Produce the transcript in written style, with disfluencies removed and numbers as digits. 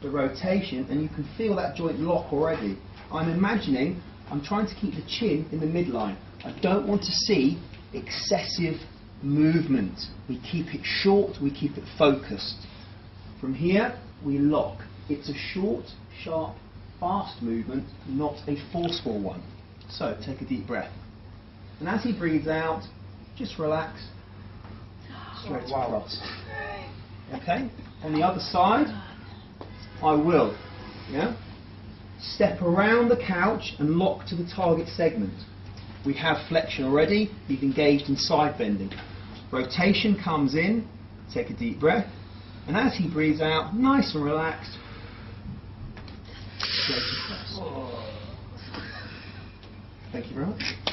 the rotation, and you can feel that joint lock already. I'm imagining I'm trying to keep the chin in the midline. I don't want to see excessive movement. We keep it short, we keep it focused. From here, we lock. It's a short, sharp, fast movement, not a forceful one. So, take a deep breath. And as he breathes out, just relax, straight across. Okay? On the other side, I will step around the couch and lock to the target segment. We have flexion already, we've engaged in side bending. Rotation comes in, take a deep breath, and as he breathes out, nice and relaxed, straight across. Thank you very much.